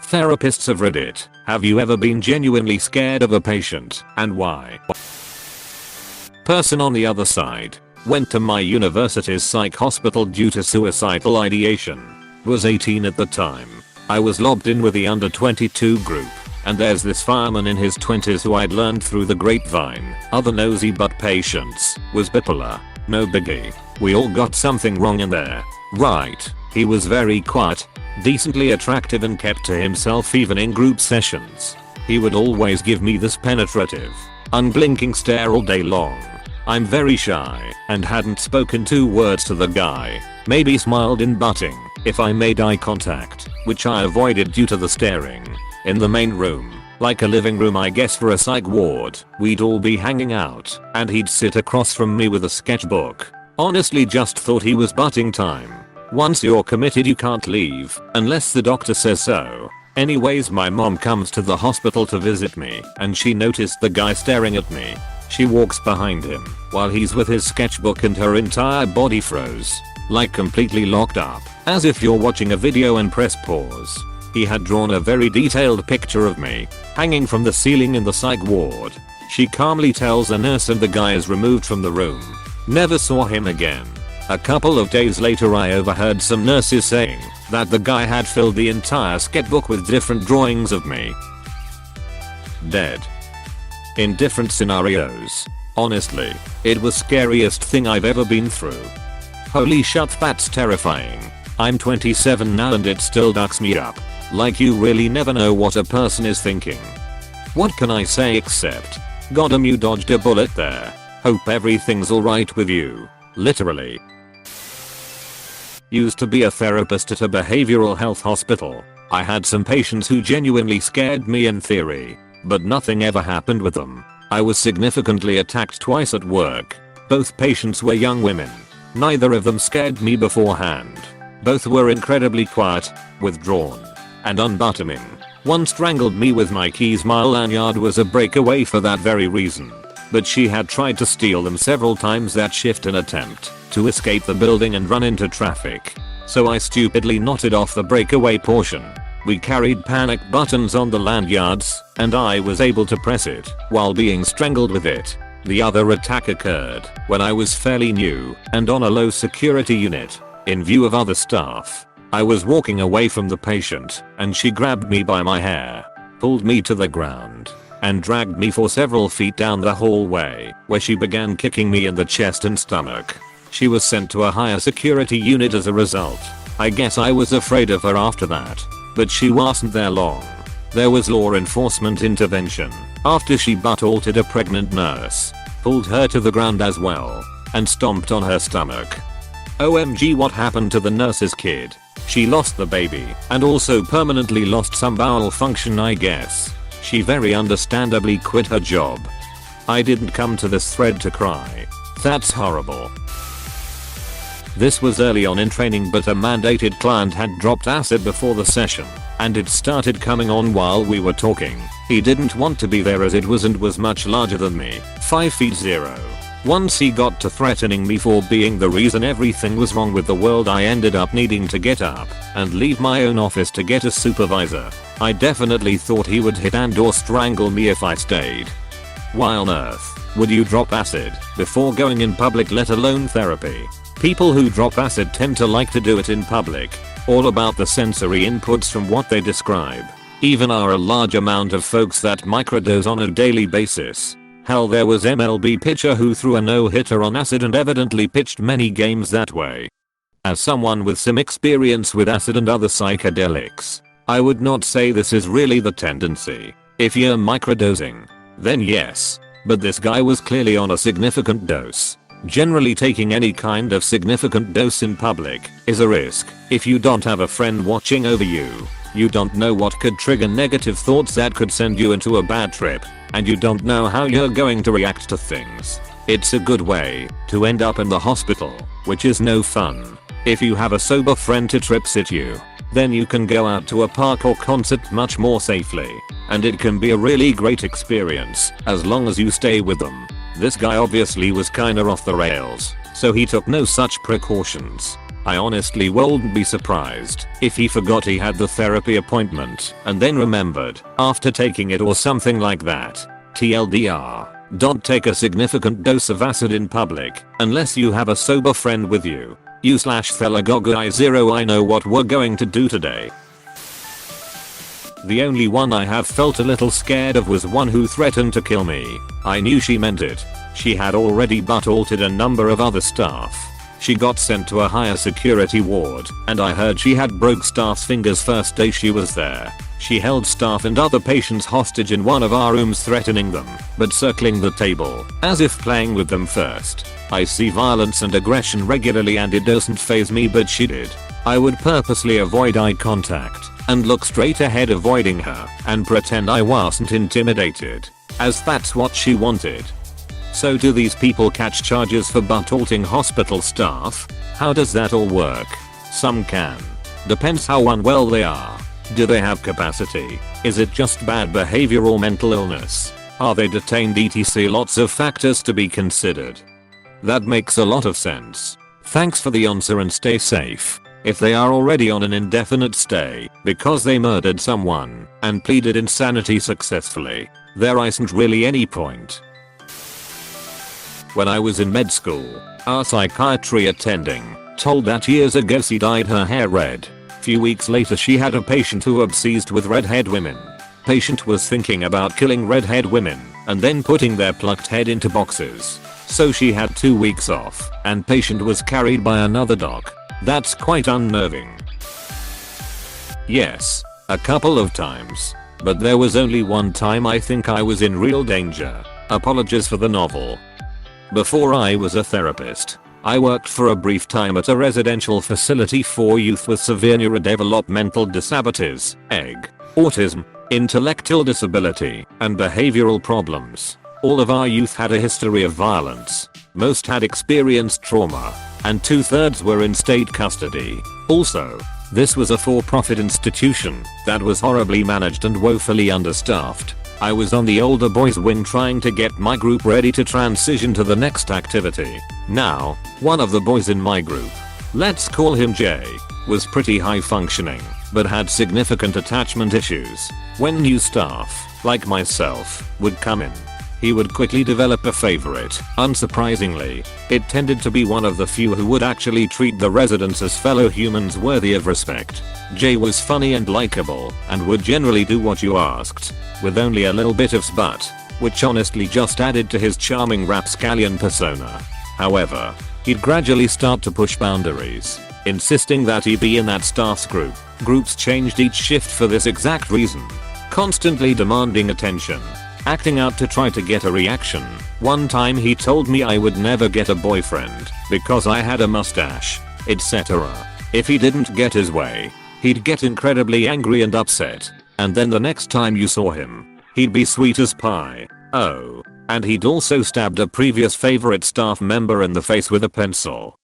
Therapists of Reddit, have you ever been genuinely scared of a patient, and why? Person on the other side. Went to my university's psych hospital due to suicidal ideation. Was 18 at the time. I was lobbed in with the under 22 group. And there's this fireman in his 20s who I'd learned through the grapevine, other nosy but patients, was bipolar. No biggie. We all got something wrong in there. Right. He was very quiet, decently attractive and kept to himself even in group sessions. He would always give me this penetrative, unblinking stare all day long. I'm very shy and hadn't spoken 2 words to the guy, maybe smiled in butting if I made eye contact, which I avoided due to the staring. In the main room, like a living room I guess for a psych ward, we'd all be hanging out and he'd sit across from me with a sketchbook. Honestly just thought he was butting time. Once you're committed you can't leave unless the doctor says so. Anyways, my mom comes to the hospital to visit me and she noticed the guy staring at me. She walks behind him while he's with his sketchbook and her entire body froze, like completely locked up, as if you're watching a video and press pause. He had drawn a very detailed picture of me, hanging from the ceiling in the psych ward. She calmly tells a nurse and the guy is removed from the room. Never saw him again. A couple of days later I overheard some nurses saying that the guy had filled the entire sketchbook with different drawings of me. Dead. In different scenarios. Honestly, it was scariest thing I've ever been through. Holy shit, that's terrifying. I'm 27 now and it still ducks me up. Like you really never know what a person is thinking. What can I say except, goddamn you dodged a bullet there. Hope everything's alright with you. Literally. Used to be a therapist at a behavioral health hospital. I had some patients who genuinely scared me in theory, but nothing ever happened with them. I was significantly attacked twice at work. Both patients were young women. Neither of them scared me beforehand. Both were incredibly quiet, withdrawn, and unbuttoning. One strangled me with my keys. My lanyard was a breakaway for that very reason. But she had tried to steal them several times that shift in attempt to escape the building and run into traffic. So I stupidly knotted off the breakaway portion. We carried panic buttons on the lanyards, and I was able to press it while being strangled with it. The other attack occurred when I was fairly new and on a low security unit. In view of other staff, I was walking away from the patient and she grabbed me by my hair, pulled me to the ground, and dragged me for several feet down the hallway where she began kicking me in the chest and stomach. She was sent to a higher security unit as a result. I guess I was afraid of her after that, but she wasn't there long. There was law enforcement intervention after she butt-altered a pregnant nurse, pulled her to the ground as well, and stomped on her stomach. OMG, what happened to the nurse's kid? She lost the baby and also permanently lost some bowel function I guess. She very understandably quit her job. I didn't come to this thread to cry. That's horrible. This was early on in training, but a mandated client had dropped acid before the session, and it started coming on while we were talking. He didn't want to be there as it was much larger than me, 5'0". Once he got to threatening me for being the reason everything was wrong with the world, I ended up needing to get up and leave my own office to get a supervisor. I definitely thought he would hit and or strangle me if I stayed. Why on earth would you drop acid before going in public, let alone therapy? People who drop acid tend to like to do it in public. All about the sensory inputs from what they describe. Even are a large amount of folks that microdose on a daily basis. Hell, there was MLB pitcher who threw a no-hitter on acid and evidently pitched many games that way. As someone with some experience with acid and other psychedelics, I would not say this is really the tendency. If you're microdosing, then yes. But this guy was clearly on a significant dose. Generally, taking any kind of significant dose in public is a risk. If you don't have a friend watching over you, you don't know what could trigger negative thoughts that could send you into a bad trip, and you don't know how you're going to react to things. It's a good way to end up in the hospital, which is no fun. If you have a sober friend to trip sit you, then you can go out to a park or concert much more safely, and it can be a really great experience as long as you stay with them. This guy obviously was kinda off the rails, so he took no such precautions. I honestly wouldn't be surprised if he forgot he had the therapy appointment and then remembered after taking it or something like that. TLDR. Don't take a significant dose of acid in public unless you have a sober friend with you. U/Thelagogai0 I know what we're going to do today. The only one I have felt a little scared of was one who threatened to kill me. I knew she meant it. She had already butt-altered a number of other staff. She got sent to a higher security ward, and I heard she had broke staff's fingers first day she was there. She held staff and other patients hostage in one of our rooms, threatening them, but circling the table, as if playing with them first. I see violence and aggression regularly and it doesn't faze me, but she did. I would purposely avoid eye contact and look straight ahead, avoiding her, and pretend I wasn't intimidated, as that's what she wanted. So do these people catch charges for butt-alting hospital staff? How does that all work? Some can. Depends how unwell they are. Do they have capacity? Is it just bad behavior or mental illness? Are they detained etc? Lots of factors to be considered. That makes a lot of sense. Thanks for the answer and stay safe. If they are already on an indefinite stay because they murdered someone and pleaded insanity successfully, there isn't really any point. When I was in med school, our psychiatry attending told that years ago she dyed her hair red. Few weeks later she had a patient who obsessed with redhead women. Patient was thinking about killing redhead women and then putting their plucked head into boxes. So she had 2 weeks off and patient was carried by another doc. That's quite unnerving. Yes, a couple of times. But there was only one time I think I was in real danger. Apologies for the novel. Before I was a therapist, I worked for a brief time at a residential facility for youth with severe neurodevelopmental disabilities, EG, autism, intellectual disability, and behavioral problems. All of our youth had a history of violence. Most had experienced trauma, and 2/3 were in state custody. Also, this was a for-profit institution that was horribly managed and woefully understaffed. I was on the older boys wing trying to get my group ready to transition to the next activity. Now, one of the boys in my group, let's call him Jay, was pretty high functioning, but had significant attachment issues. When new staff, like myself, would come in, he would quickly develop a favorite. Unsurprisingly, it tended to be one of the few who would actually treat the residents as fellow humans worthy of respect. Jay was funny and likable and would generally do what you asked, with only a little bit of sput, which honestly just added to his charming rapscallion persona. However, he'd gradually start to push boundaries, insisting that he be in that staff's group. Groups changed each shift for this exact reason, constantly demanding attention, acting out to try to get a reaction. One time he told me I would never get a boyfriend because I had a mustache, etc. If he didn't get his way, he'd get incredibly angry and upset, and then the next time you saw him, he'd be sweet as pie. Oh, and he'd also stabbed a previous favorite staff member in the face with a pencil.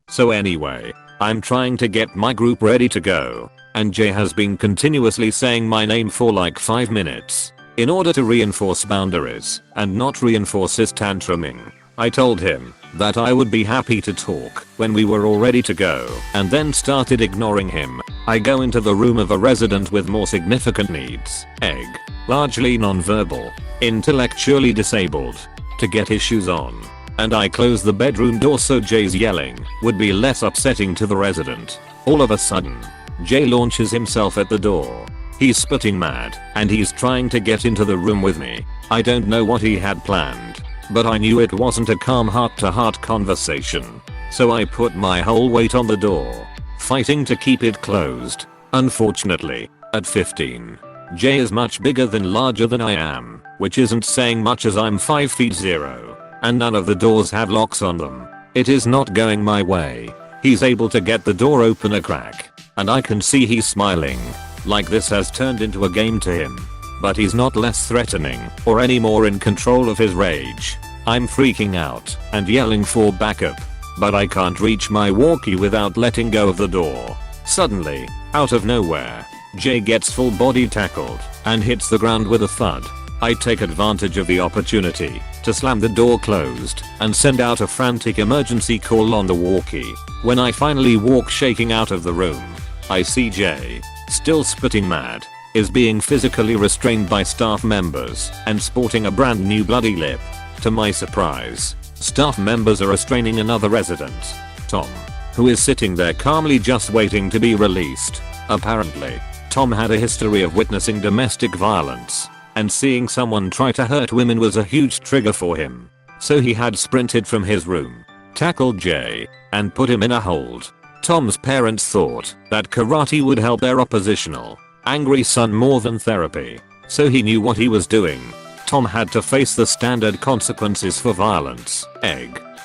So anyway, I'm trying to get my group ready to go, and Jay has been continuously saying my name for like 5 minutes. In order to reinforce boundaries and not reinforce his tantruming, I told him that I would be happy to talk when we were all ready to go, and then started ignoring him. I go into the room of a resident with more significant needs, EG, largely nonverbal, intellectually disabled, to get his shoes on, and I close the bedroom door so Jay's yelling would be less upsetting to the resident. All of a sudden, Jay launches himself at the door. He's spitting mad, and he's trying to get into the room with me. I don't know what he had planned, but I knew it wasn't a calm heart-to-heart conversation. So I put my whole weight on the door, fighting to keep it closed. Unfortunately, at 15, Jay is much bigger than larger than I am, which isn't saying much as I'm 5 feet 0, and none of the doors have locks on them. It is not going my way. He's able to get the door open a crack, and I can see he's smiling, like this has turned into a game to him. But he's not less threatening or any more in control of his rage. I'm freaking out and yelling for backup, but I can't reach my walkie without letting go of the door. Suddenly, out of nowhere, Jay gets full body tackled and hits the ground with a thud. I take advantage of the opportunity to slam the door closed and send out a frantic emergency call on the walkie. When I finally walk shaking out of the room, I see Jay, still spitting mad, is being physically restrained by staff members and sporting a brand new bloody lip. To my surprise, staff members are restraining another resident, Tom, who is sitting there calmly just waiting to be released. Apparently, Tom had a history of witnessing domestic violence, and seeing someone try to hurt women was a huge trigger for him. So he had sprinted from his room, tackled Jay, and put him in a hold. Tom's parents thought that karate would help their oppositional, angry son more than therapy, so he knew what he was doing. Tom had to face the standard consequences for violence,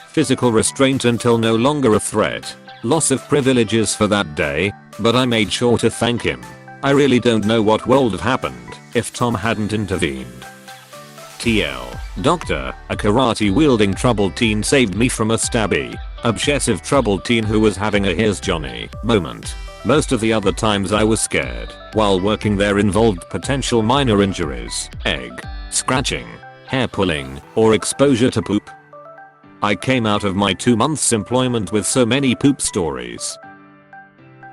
physical restraint until no longer a threat, loss of privileges for that day, but I made sure to thank him. I really don't know what would have happened if Tom hadn't intervened. TL. Doctor, a karate wielding troubled teen saved me from a stabby, obsessive troubled teen who was having a "here's Johnny" moment. Most of the other times I was scared while working there involved potential minor injuries, scratching, hair pulling, or exposure to poop. I came out of my 2 months employment with so many poop stories.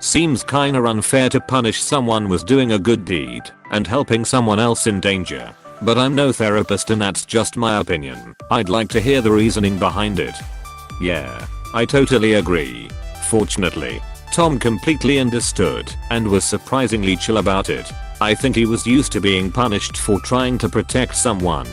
Seems kinda unfair to punish someone was doing a good deed and helping someone else in danger, but I'm no therapist and that's just my opinion. I'd like to hear the reasoning behind it. Yeah, I totally agree. Fortunately, Tom completely understood and was surprisingly chill about it. I think he was used to being punished for trying to protect someone,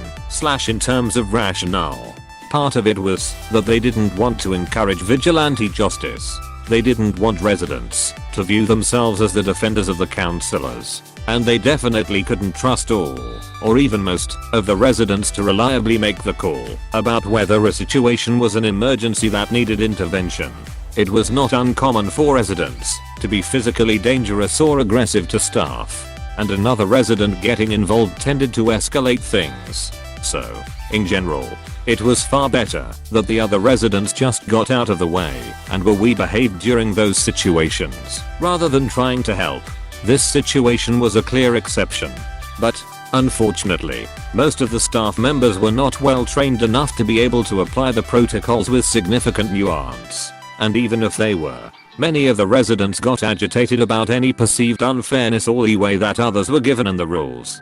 in terms of rationale. Part of it was that they didn't want to encourage vigilante justice. They didn't want residents to view themselves as the defenders of the counselors, and they definitely couldn't trust all, or even most, of the residents to reliably make the call about whether a situation was an emergency that needed intervention. It was not uncommon for residents to be physically dangerous or aggressive to staff, and another resident getting involved tended to escalate things. So, in general, it was far better that the other residents just got out of the way and were behaved during those situations, rather than trying to help. This situation was a clear exception. But, unfortunately, most of the staff members were not well trained enough to be able to apply the protocols with significant nuance. And even if they were, many of the residents got agitated about any perceived unfairness or leeway that others were given in the rules.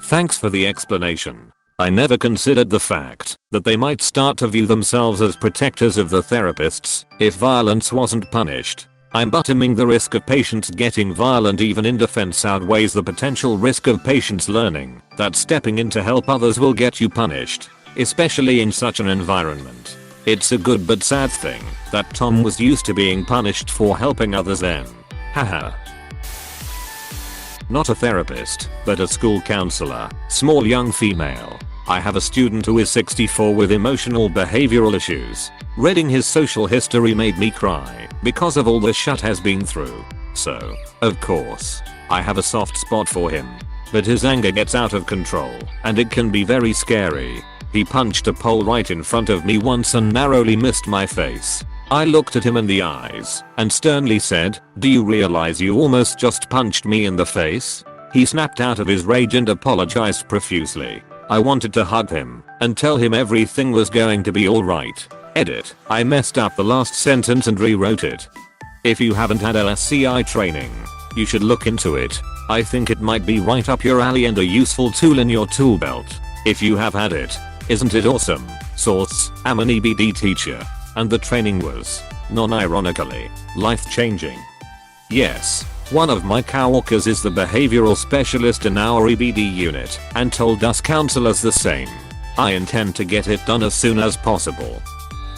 Thanks for the explanation. I never considered the fact that they might start to view themselves as protectors of the therapists if violence wasn't punished. I'm bottoming the risk of patients getting violent even in defense outweighs the potential risk of patients learning that stepping in to help others will get you punished, especially in such an environment. It's a good but sad thing that Tom was used to being punished for helping others then. Haha. Not a therapist, but a school counselor, small young female. I have a student who is 64 with emotional behavioral issues. Reading his social history made me cry because of all the shit has been through. So, of course, I have a soft spot for him. But his anger gets out of control, and it can be very scary. He punched a pole right in front of me once and narrowly missed my face. I looked at him in the eyes and sternly said, "Do you realize you almost just punched me in the face?" He snapped out of his rage and apologized profusely. I wanted to hug him and tell him everything was going to be alright. Edit. I messed up the last sentence and rewrote it. If you haven't had LSCI training, you should look into it. I think it might be right up your alley and a useful tool in your tool belt. If you have had it, isn't it awesome? Source, I'm an EBD teacher, and the training was, non-ironically, life-changing. Yes, one of my coworkers is the behavioral specialist in our EBD unit and told us counselors the same. I intend to get it done as soon as possible.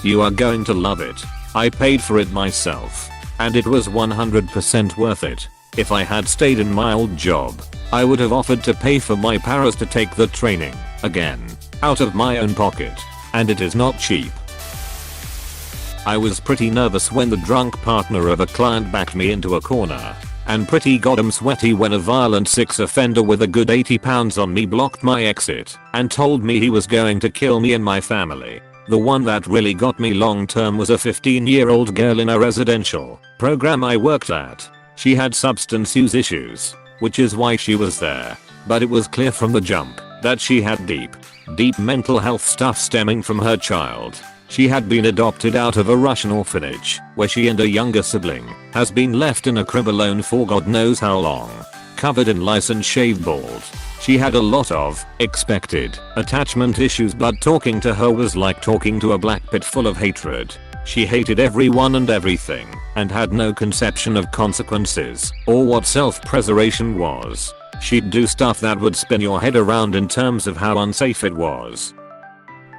You are going to love it. I paid for it myself, and it was 100% worth it. If I had stayed in my old job, I would have offered to pay for my paras to take the training, again, out of my own pocket, and it is not cheap. I was pretty nervous when the drunk partner of a client backed me into a corner, and pretty goddamn sweaty when a violent sex offender with a good 80 pounds on me blocked my exit and told me he was going to kill me and my family. The one that really got me long term was a 15-year-old girl in a residential program I worked at. She had substance use issues, which is why she was there, but it was clear from the jump that she had deep mental health stuff stemming from her child. She had been adopted out of a Russian orphanage, where she and a younger sibling has been left in a crib alone for God knows how long. Covered in lice and shaved bald. She had a lot of expected attachment issues, but talking to her was like talking to a black pit full of hatred. She hated everyone and everything, and had no conception of consequences or what self-preservation was. She'd do stuff that would spin your head around in terms of how unsafe it was.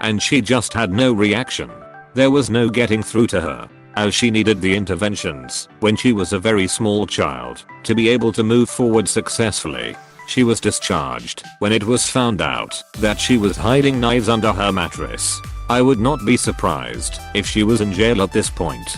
And she just had no reaction. There was no getting through to her, as she needed the interventions when she was a very small child to be able to move forward successfully. She was discharged when it was found out that she was hiding knives under her mattress. I would not be surprised if she was in jail at this point.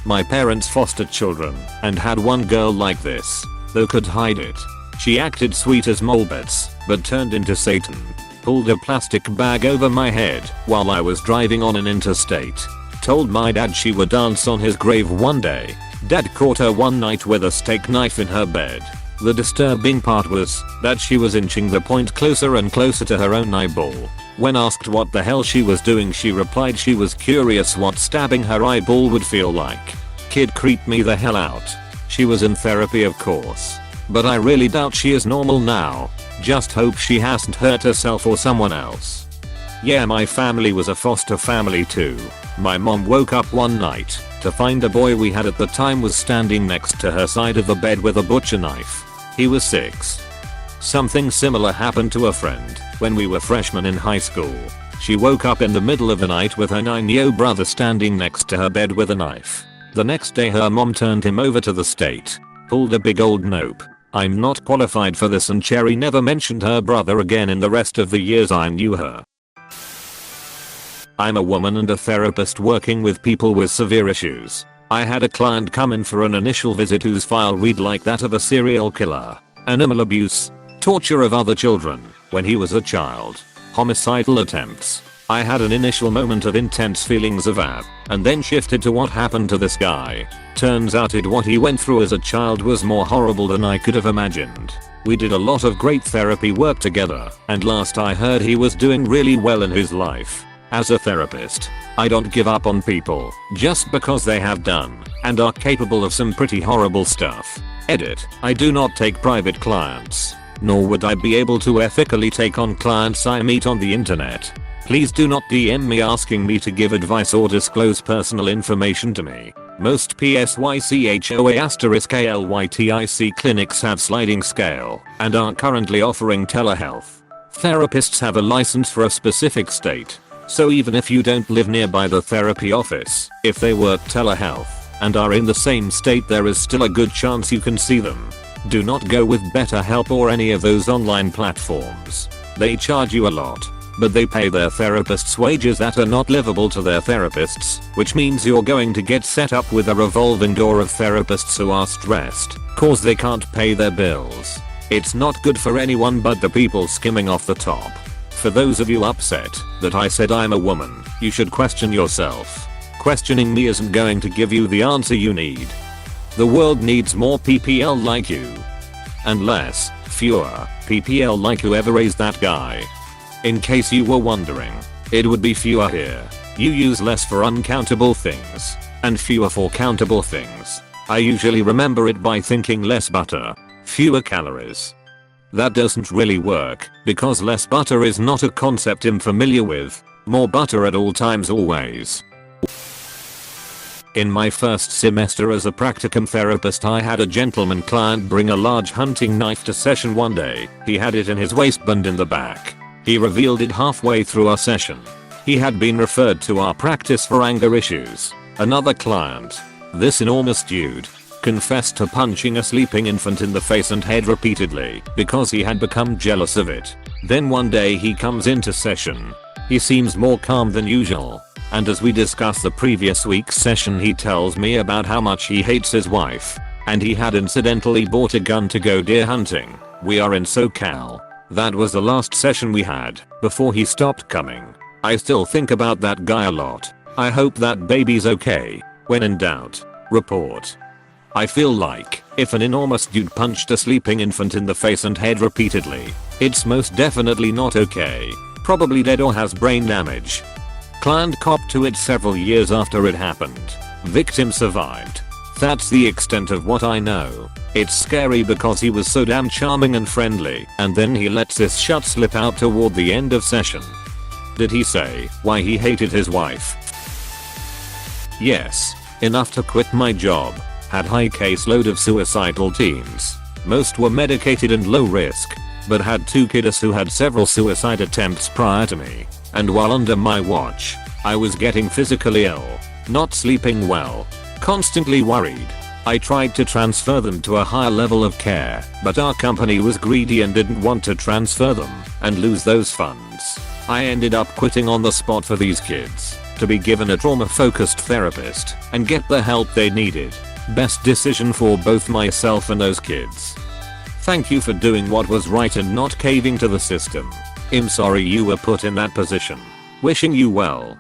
My parents fostered children and had one girl like this, though could hide it. She acted sweet as Molbets, but turned into Satan. Pulled a plastic bag over my head while I was driving on an interstate. Told my dad she would dance on his grave one day. Dad caught her one night with a steak knife in her bed. The disturbing part was that she was inching the point closer and closer to her own eyeball. When asked what the hell she was doing, she replied she was curious what stabbing her eyeball would feel like. Kid creeped me the hell out. She was in therapy, of course, but I really doubt she is normal now. Just hope she hasn't hurt herself or someone else. Yeah, my family was a foster family too. My mom woke up one night to find a boy we had at the time was standing next to her side of the bed with a butcher knife. He was 6. Something similar happened to a friend when we were freshmen in high school. She woke up in the middle of the night with her 9-year-old brother standing next to her bed with a knife. The next day her mom turned him over to the state. Pulled a big old nope. I'm not qualified for this, and Cherry never mentioned her brother again in the rest of the years I knew her. I'm a woman and a therapist working with people with severe issues. I had a client come in for an initial visit whose file read like that of a serial killer, animal abuse, torture of other children when he was a child, homicidal attempts. I had an initial moment of intense feelings of awe, and then shifted to what happened to this guy. Turns out what he went through as a child was more horrible than I could have imagined. We did a lot of great therapy work together, and last I heard he was doing really well in his life. As a therapist, I don't give up on people just because they have done and are capable of some pretty horrible stuff. Edit. I do not take private clients, nor would I be able to ethically take on clients I meet on the internet. Please do not DM me asking me to give advice or disclose personal information to me. Most PSYCHOA*KLYTIC clinics have sliding scale and are currently offering telehealth. Therapists have a license for a specific state, so even if you don't live nearby the therapy office, if they work telehealth and are in the same state, there is still a good chance you can see them. Do not go with BetterHelp or any of those online platforms. They charge you a lot, but they pay their therapists wages that are not livable to their therapists, which means you're going to get set up with a revolving door of therapists who are stressed cause they can't pay their bills. It's not good for anyone but the people skimming off the top. For those of you upset that I said I'm a woman, you should question yourself. Questioning me isn't going to give you the answer you need. The world needs more PPL like you. And less, fewer, PPL like whoever raised that guy. In case you were wondering, it would be fewer here. You use less for uncountable things, and fewer for countable things. I usually remember it by thinking less butter, fewer calories. That doesn't really work, because less butter is not a concept I'm familiar with. More butter at all times always. In my first semester as a practicum therapist, I had a gentleman client bring a large hunting knife to session one day. He had it in his waistband in the back. He revealed it halfway through our session. He had been referred to our practice for anger issues. Another client, this enormous dude, confessed to punching a sleeping infant in the face and head repeatedly because he had become jealous of it. Then one day he comes into session. He seems more calm than usual, and as we discuss the previous week's session, he tells me about how much he hates his wife, and he had incidentally bought a gun to go deer hunting. We are in SoCal. That was the last session we had before he stopped coming. I still think about that guy a lot. I hope that baby's okay. When in doubt, report. I feel like if an enormous dude punched a sleeping infant in the face and head repeatedly, It's most definitely not okay. Probably dead or has brain damage. Client copped to it several years after it happened. Victim survived. That's the extent of what I know. It's scary because he was so damn charming and friendly, and then he lets this shut slip out toward the end of session. Did he say why he hated his wife? Yes. Enough to quit my job. Had high caseload of suicidal teens. Most were medicated and low risk, but had 2 kiddos who had several suicide attempts prior to me. And while under my watch, I was getting physically ill, not sleeping well, constantly worried. I tried to transfer them to a higher level of care, but our company was greedy and didn't want to transfer them and lose those funds. I ended up quitting on the spot for these kids to be given a trauma-focused therapist and get the help they needed. Best decision for both myself and those kids. Thank you for doing what was right and not caving to the system. I'm sorry you were put in that position. Wishing you well.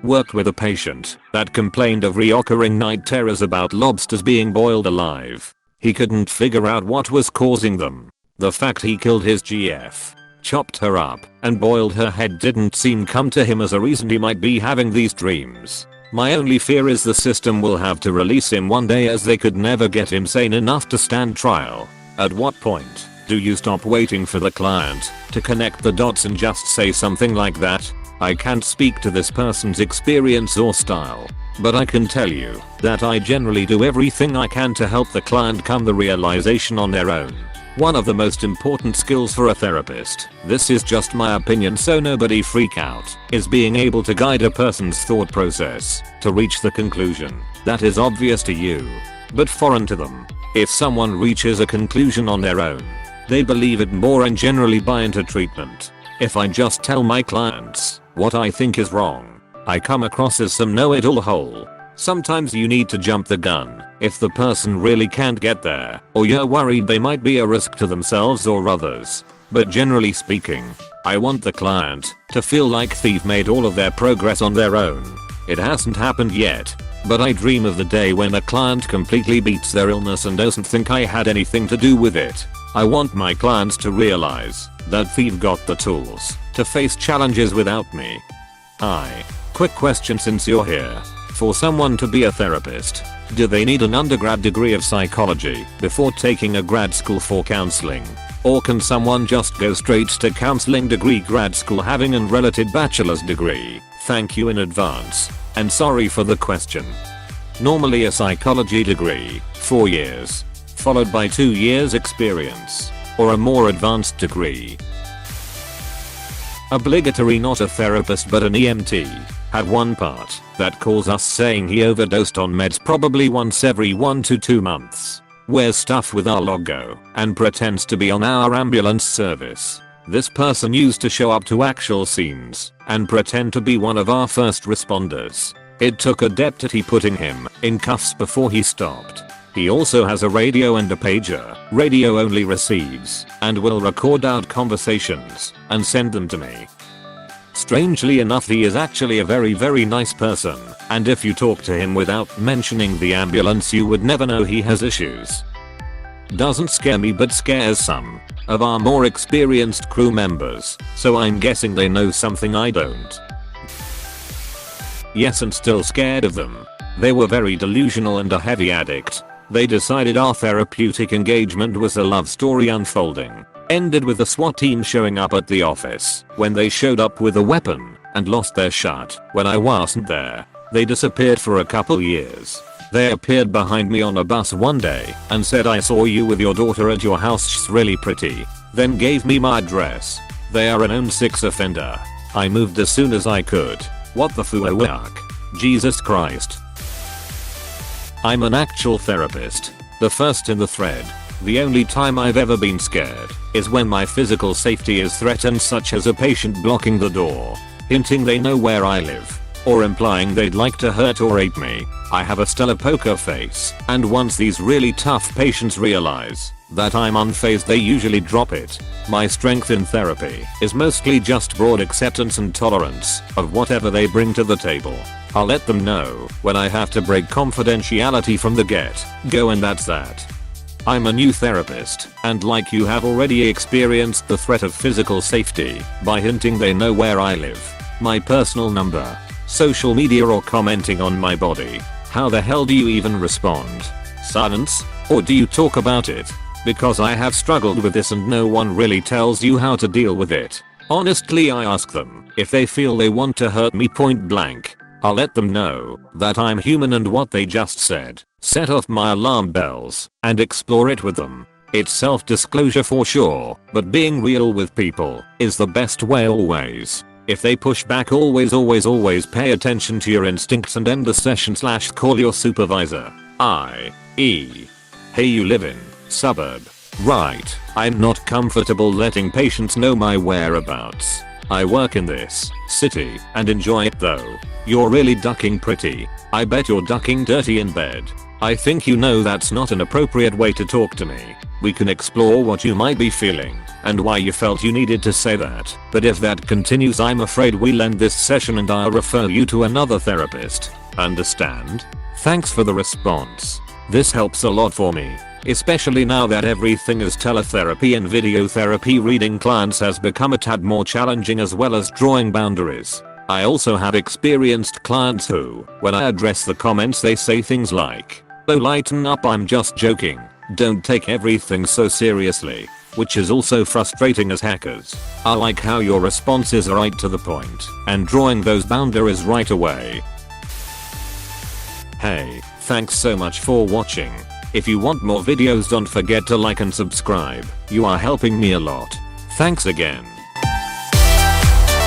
Worked with a patient that complained of reoccurring night terrors about lobsters being boiled alive. He couldn't figure out what was causing them. The fact he killed his GF, chopped her up, and boiled her head didn't seem come to him as a reason he might be having these dreams. My only fear is the system will have to release him one day as they could never get him sane enough to stand trial. At what point do you stop waiting for the client to connect the dots and just say something like that? I can't speak to this person's experience or style, but I can tell you that I generally do everything I can to help the client come to the realization on their own. One of the most important skills for a therapist, this is just my opinion so nobody freak out, is being able to guide a person's thought process to reach the conclusion that is obvious to you, but foreign to them. If someone reaches a conclusion on their own, they believe it more and generally buy into treatment. If I just tell my clients what I think is wrong, I come across as some know-it-all hole. Sometimes you need to jump the gun if the person really can't get there, or you're worried they might be a risk to themselves or others. But generally speaking, I want the client to feel like they've made all of their progress on their own. It hasn't happened yet, but I dream of the day when a client completely beats their illness and doesn't think I had anything to do with it. I want my clients to realize that they've got the tools to face challenges without me. Quick question since you're here. For someone to be a therapist, do they need an undergrad degree of psychology before taking a grad school for counseling? Or can someone just go straight to counseling degree grad school having an related bachelor's degree? Thank you in advance, and sorry for the question. Normally a psychology degree, 4 years, followed by 2 years experience, or a more advanced degree. Obligatory, not a therapist but an EMT. Had one part that calls us saying he overdosed on meds probably once every 1 to 2 months. Wears stuff with our logo and pretends to be on our ambulance service. This person used to show up to actual scenes and pretend to be one of our first responders. It took a deputy putting him in cuffs before he stopped. He also has a radio and a pager. Radio only receives and will record out conversations and send them to me. Strangely enough, he is actually a very nice person, and if you talk to him without mentioning the ambulance you would never know he has issues. Doesn't scare me but scares some of our more experienced crew members, so I'm guessing they know something I don't. Yes, and still scared of them. They were very delusional and a heavy addict. They decided our therapeutic engagement was a love story unfolding. Ended with the SWAT team showing up at the office when they showed up with a weapon and lost their shit when I wasn't there. They disappeared for a couple years. They appeared behind me on a bus one day and said, "I saw you with your daughter at your house, she's really pretty." Then gave me my address. They are an own 6 offender. I moved as soon as I could. What the fuck? Jesus Christ. I'm an actual therapist. The first in the thread. The only time I've ever been scared is when my physical safety is threatened, such as a patient blocking the door, hinting they know where I live, or implying they'd like to hurt or rape me. I have a stellar poker face, and once these really tough patients realize that I'm unfazed they usually drop it. My strength in therapy is mostly just broad acceptance and tolerance of whatever they bring to the table. I'll let them know when I have to break confidentiality from the get-go, and that's that. I'm a new therapist, and like you have already experienced the threat of physical safety by hinting they know where I live, my personal number, social media, or commenting on my body. How the hell do you even respond? Silence? Or do you talk about it? Because I have struggled with this and no one really tells you how to deal with it. Honestly, I ask them if they feel they want to hurt me point blank. I'll let them know that I'm human and what they just said set off my alarm bells and explore it with them. It's self-disclosure for sure, but being real with people is the best way always. If they push back, always pay attention to your instincts and end the session / call your supervisor. I.e. Hey, you live in suburb, right? I'm not comfortable letting patients know my whereabouts. I work in this city and enjoy it though. You're really ducking pretty. I bet you're ducking dirty in bed. I think you know that's not an appropriate way to talk to me. We can explore what you might be feeling and why you felt you needed to say that. But if that continues, I'm afraid we'll end this session and I'll refer you to another therapist. Understand? Thanks for the response. This helps a lot for me, especially now that everything is teletherapy and video therapy. Reading clients has become a tad more challenging, as well as drawing boundaries. I also have experienced clients who, when I address the comments, they say things like, "Oh, lighten up, I'm just joking. Don't take everything so seriously," which is also frustrating as hackers. I like how your responses are right to the point and drawing those boundaries right away. Hey, thanks so much for watching. If you want more videos, don't forget to like and subscribe. You are helping me a lot. Thanks again.